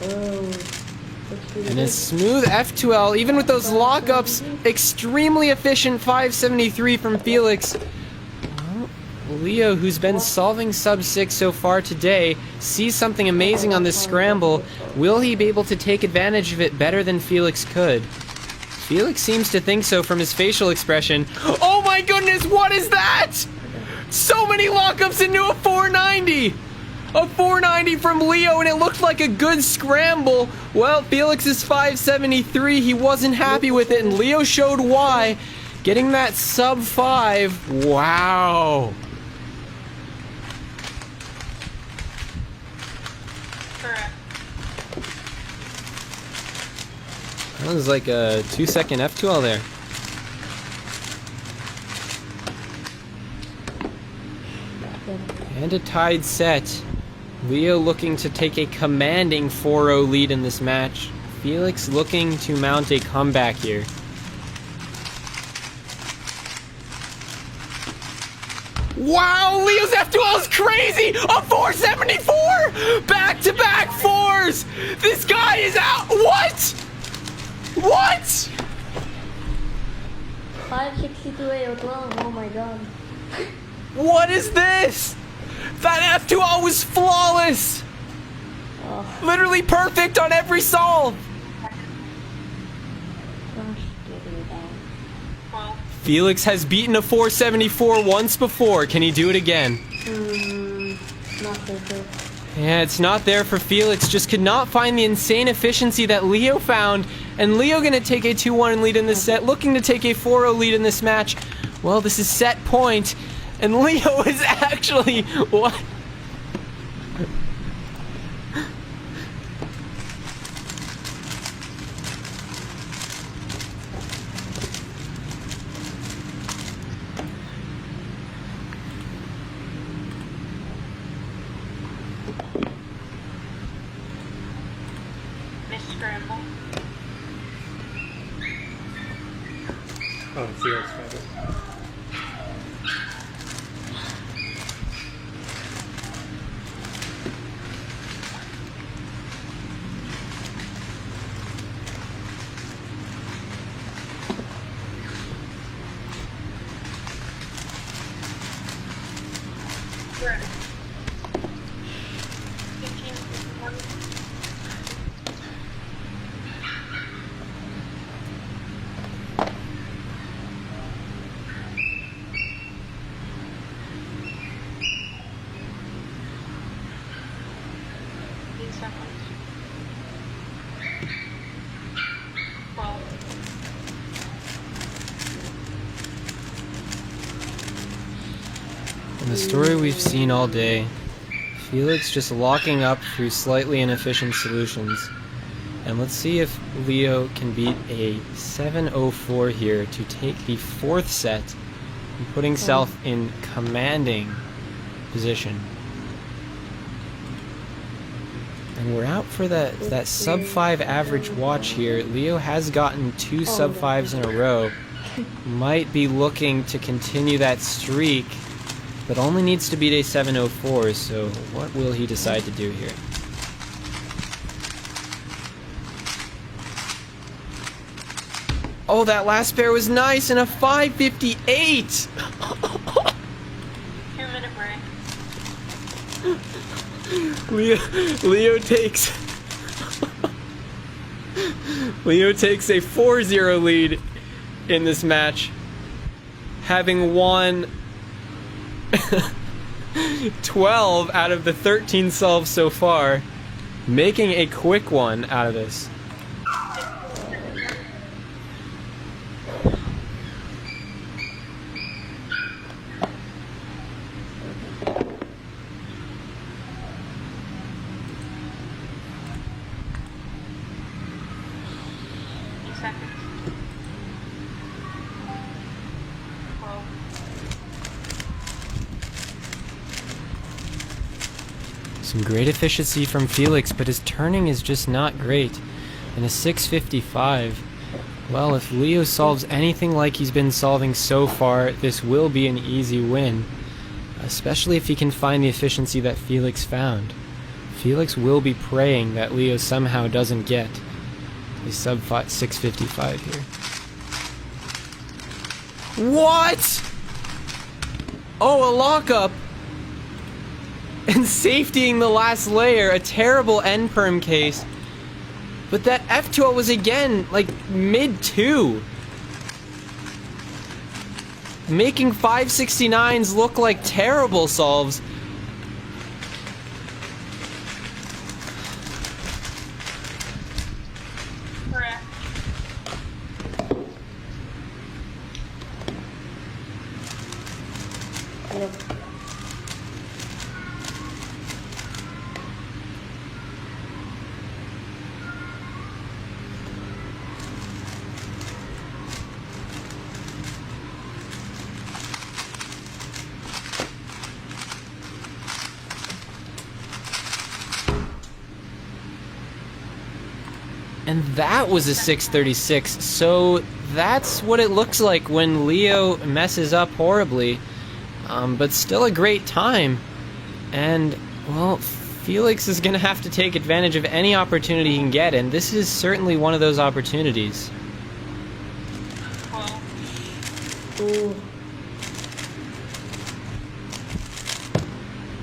And a smooth F2L, even with those lockups, extremely efficient 573 from Feliks. Well, Leo, who's been solving sub 6 so far today, sees something amazing on this scramble. Will he be able to take advantage of it better than Feliks could? Feliks seems to think so from his facial expression. Oh my goodness, what is that? So many lockups into a 490! A 490 from Leo, and it looked like a good scramble. Well, Feliks is 573. He wasn't happy with it, and Leo showed why. Getting that sub 5. Wow. That was like a 2-second F2L there. And a tied set. Leo looking to take a commanding 4-0 lead in this match. Feliks looking to mount a comeback here. Wow, Leo's F2L is crazy! A 474! Back-to-back fours! This guy is out! What? What? 562 AO12, oh my god. What is this? That F2L was flawless! Oh, Literally perfect on every solve! gosh, getting it down. Feliks has beaten a 474 once before. Can he do it again? Not so good. Yeah, it's not there for Feliks. Just could not find the insane efficiency that Leo found. And Leo gonna take a 2-1 lead in this set, looking to take a 4-0 lead in this match. Well, this is set point. And Leo is actually... What? Miss Scramble. Oh, Felix found it. Correct. 15, 1. Seconds. 12. In the story we've seen all day, Feliks just locking up through slightly inefficient solutions. And let's see if Leo can beat a 704 here to take the 4th set and putting himself in commanding position. And we're out for that sub 5 average watch here. Leo has gotten 2 sub 5s in a row. Might be looking to continue that streak, but only needs to beat a 704, so what will he decide to do here? Oh, that last pair was nice, and a 558! 2-minute break. Leo takes Leo takes a 4-0 lead in this match, having won 12 out of the 13 solves so far, making a quick one out of this. Seconds. 12. Some great efficiency from Feliks, but his turning is just not great. And a 655. Well, if Leo solves anything like he's been solving so far, this will be an easy win. Especially if he can find the efficiency that Feliks found. Felix will be praying that Leo somehow doesn't get a sub 655 here. What? Oh, a lockup! And safetying the last layer, a terrible end perm case. But that F12 was again, like, mid-2. Making 569s look like terrible solves. Correct. Yep. And that was a 636, so that's what it looks like when Leo messes up horribly. But still a great time. And, well, Felix is going to have to take advantage of any opportunity he can get, and this is certainly one of those opportunities. 12. Ooh.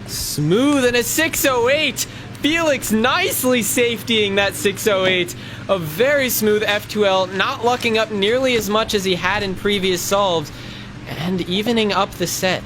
Smooth and a 608! Felix nicely safetying that 608. A very smooth F2L, not lucking up nearly as much as he had in previous solves, and evening up the set.